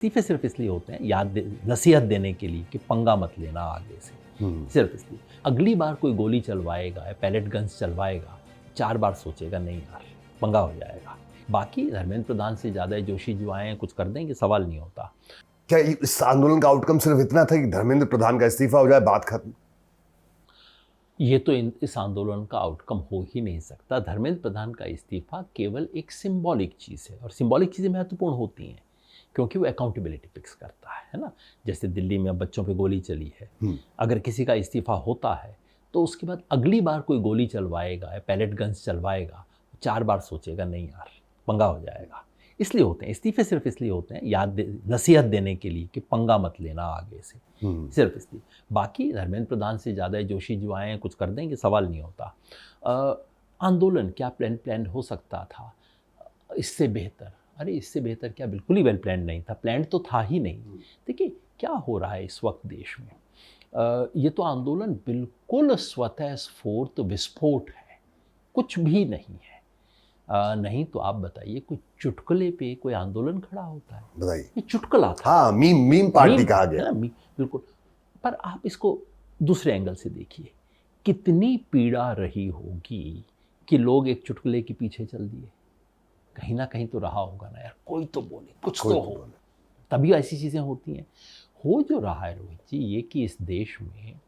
इस्तीफे सिर्फ इसलिए होते हैं नसीहत देने के लिए कि पंगा मत लेना आगे से। सिर्फ इसलिए अगली बार कोई गोली चलवाएगा या पैलेट गन्स चलवाएगा 4 बार सोचेगा, नहीं यार पंगा हो जाएगा। बाकी धर्मेंद्र प्रधान से ज़्यादा जोशी जो आए हैं कुछ कर देंगे, सवाल नहीं होता। क्या इस आंदोलन का आउटकम सिर्फ इतना था कि धर्मेंद्र प्रधान का इस्तीफा हो जाए, बात खत्म? ये तो इस आंदोलन का आउटकम हो ही नहीं सकता। धर्मेंद्र प्रधान का इस्तीफा केवल एक सिंबॉलिक चीज़ है, और सिंबॉलिक चीज़ें महत्वपूर्ण होती हैं क्योंकि वो अकाउंटेबिलिटी फिक्स करता है ना। जैसे दिल्ली में बच्चों पे गोली चली है, अगर किसी का इस्तीफा होता है तो उसके बाद अगली बार कोई गोली चलवाएगा या पैलेट गन्स चलवाएगा 4 बार सोचेगा, नहीं यार पंगा हो जाएगा। इसलिए होते हैं इस्तीफे, सिर्फ इसलिए होते हैं नसीहत देने के लिए कि पंगा मत लेना आगे से। सिर्फ इसलिए। बाकी धर्मेंद्र प्रधान से ज़्यादा जोशी जो आए हैं कुछ कर देंगे, सवाल नहीं होता। आंदोलन क्या प्लान हो सकता था इससे बेहतर? अरे इससे बेहतर क्या, बिल्कुल ही वेल प्लान नहीं था। प्लान तो था ही नहीं। देखिए क्या हो रहा है इस वक्त देश में। ये तो आंदोलन बिल्कुल स्वतः स्फूर्त विस्फोट है, कुछ भी नहीं है। नहीं तो आप बताइए, कोई चुटकुले पे कोई आंदोलन खड़ा होता है? बताइए। ये चुटकुला था। हाँ, मीम पार्टी कहा गया। बिल्कुल। पर आप इसको दूसरे एंगल से देखिए, कितनी पीड़ा रही होगी कि लोग एक चुटकुले के पीछे चल दिए। कहीं ना कहीं तो रहा होगा ना यार, कोई तो बोले, कुछ तो हो, तभी ऐसी चीज़ें होती हैं। हो जो रहा है रोहित जी, ये कि इस देश में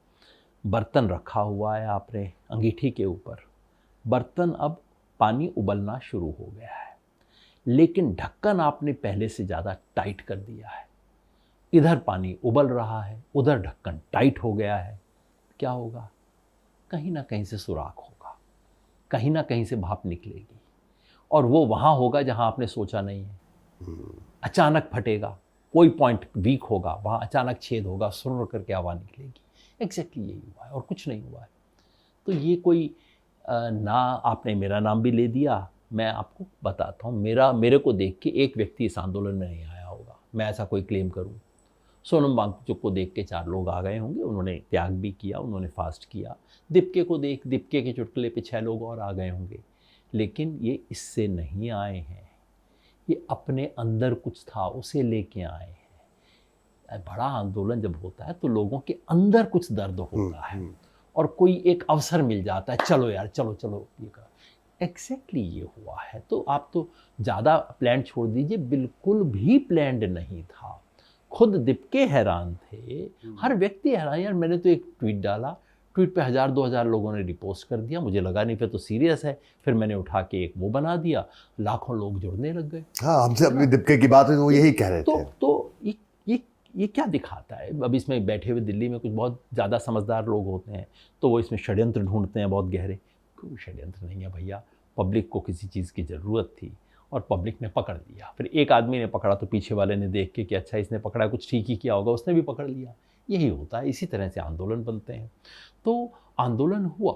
बर्तन रखा हुआ है आपने अंगीठी के ऊपर, बर्तन अब पानी उबलना शुरू हो गया है, लेकिन ढक्कन आपने पहले से ज़्यादा टाइट कर दिया है। इधर पानी उबल रहा है, उधर ढक्कन टाइट हो गया है। क्या होगा? कहीं ना कहीं से सुराख होगा, कहीं ना कहीं से भाप निकलेगी, और वो वहाँ होगा जहाँ आपने सोचा नहीं है। अचानक फटेगा, कोई पॉइंट वीक होगा, वहाँ अचानक छेद होगा, सुर करके हवा निकलेगी। एग्जैक्टली यही हुआ है और कुछ नहीं हुआ है। तो ये कोई ना, आपने मेरा नाम भी ले दिया। मैं आपको बताता हूँ, मेरे को देख के एक व्यक्ति इस आंदोलन में नहीं आया होगा, मैं ऐसा कोई क्लेम करूँ। सोनम वांगचुक को देख के 4 लोग आ गए होंगे, उन्होंने त्याग भी किया, उन्होंने फास्ट किया। दीपके को देख, दीपके के चुटकुले पे 6 लोग और आ गए होंगे। लेकिन ये इससे नहीं आए हैं, ये अपने अंदर कुछ था उसे लेके आए हैं। बड़ा आंदोलन जब होता है तो लोगों के अंदर कुछ दर्द होता है, और कोई एक अवसर मिल जाता है, चलो यार चलो ये कर। एग्जैक्टली ये हुआ है। तो आप तो ज़्यादा प्लान छोड़ दीजिए, बिल्कुल भी प्लान्ड नहीं था। खुद दीपके हैरान थे, हर व्यक्ति हैरान। यार मैंने तो एक ट्वीट डाला, ट्वीट पे 1000-2000 लोगों ने रिपोस्ट कर दिया। मुझे लगा नहीं फिर तो सीरियस है, फिर मैंने उठा के एक वो बना दिया, लाखों लोग जुड़ने लग गए। हाँ, हमसे अपनी दीपके की बात हुई तो वो यही कह रहे थे। तो ये क्या दिखाता है? अब इसमें बैठे हुए दिल्ली में कुछ बहुत ज़्यादा समझदार लोग होते हैं तो वो इसमें षड्यंत्र ढूंढते हैं बहुत गहरे। कोई षड्यंत्र नहीं है भैया। पब्लिक को किसी चीज़ की ज़रूरत थी और पब्लिक ने पकड़ लिया। फिर एक आदमी ने पकड़ा तो पीछे वाले ने देख के कि अच्छा इसने पकड़ा, कुछ ठीक ही किया होगा, उसने भी पकड़ लिया। यही होता है, इसी तरह से आंदोलन बनते हैं। तो आंदोलन हुआ।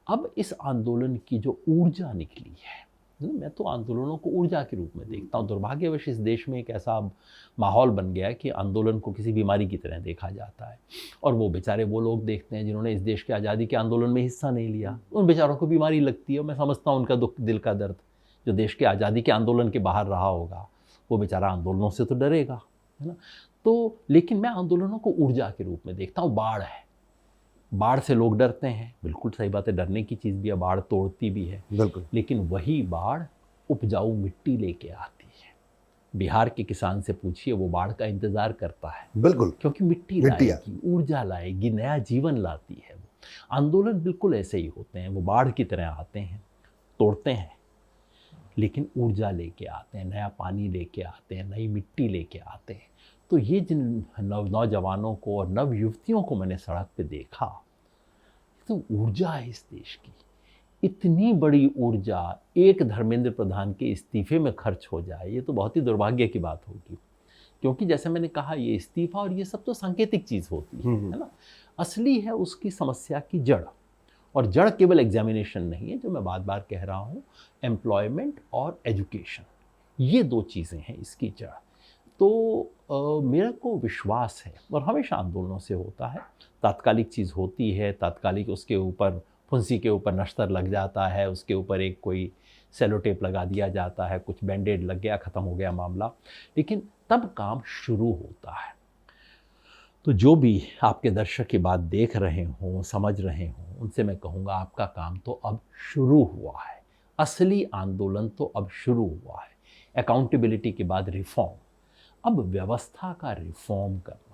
अब इस आंदोलन की जो ऊर्जा निकली है, मैं तो आंदोलनों को ऊर्जा के रूप में देखता हूँ। दुर्भाग्यवश इस देश में एक ऐसा माहौल बन गया है कि आंदोलन को किसी बीमारी की तरह देखा जाता है, और वो बेचारे वो लोग देखते हैं जिन्होंने इस देश के आज़ादी के आंदोलन में हिस्सा नहीं लिया, उन बेचारों को बीमारी लगती है। मैं समझता हूँ उनका दुख, दिल का दर्द। जो देश के आज़ादी के आंदोलन के बाहर रहा होगा वो बेचारा आंदोलनों से तो डरेगा, है ना। तो लेकिन मैं आंदोलनों को ऊर्जा के रूप में देखता हूँ। बाढ़ है, बाढ़ से लोग डरते हैं, बिल्कुल सही बात है, डरने की चीज़ भी है, बाढ़ तोड़ती भी है, बिल्कुल। लेकिन वही बाढ़ उपजाऊ मिट्टी लेके आती है। बिहार के किसान से पूछिए, वो बाढ़ का इंतजार करता है, बिल्कुल, क्योंकि मिट्टी लाएगी, ऊर्जा लाएगी, नया जीवन लाती है। आंदोलन बिल्कुल ऐसे ही होते हैं, वो बाढ़ की तरह आते हैं, तोड़ते हैं, लेकिन ऊर्जा लेके आते हैं, नया पानी लेके आते हैं, नई मिट्टी लेके आते हैं। तो ये जिन नौजवानों को और नव युवतियों को मैंने सड़क पे देखा, तो ऊर्जा है इस देश की। इतनी बड़ी ऊर्जा एक धर्मेंद्र प्रधान के इस्तीफे में खर्च हो जाए, ये तो बहुत ही दुर्भाग्य की बात होगी। क्योंकि जैसे मैंने कहा, ये इस्तीफा और ये सब तो सांकेतिक चीज़ होती है ना। असली है उसकी समस्या की जड़, और जड़ केवल एग्जामिनेशन नहीं है, जो मैं बार बार कह रहा हूँ, एम्प्लॉयमेंट और एजुकेशन, ये 2 चीज़ें हैं इसकी जड़। तो मेरा को विश्वास है, और हमेशा आंदोलनों से होता है, तात्कालिक चीज़ होती है, तात्कालिक उसके ऊपर फुंसी के ऊपर नश्तर लग जाता है, उसके ऊपर एक कोई सेलो टेप लगा दिया जाता है, कुछ बैंडेड लग गया, ख़त्म हो गया मामला। लेकिन तब काम शुरू होता है। तो जो भी आपके दर्शक ये बात देख रहे हों, समझ रहे हों, उनसे मैं कहूँगा आपका काम तो अब शुरू हुआ है। असली आंदोलन तो अब शुरू हुआ है। अकाउंटेबिलिटी के बाद रिफॉर्म, अब व्यवस्था का रिफॉर्म करना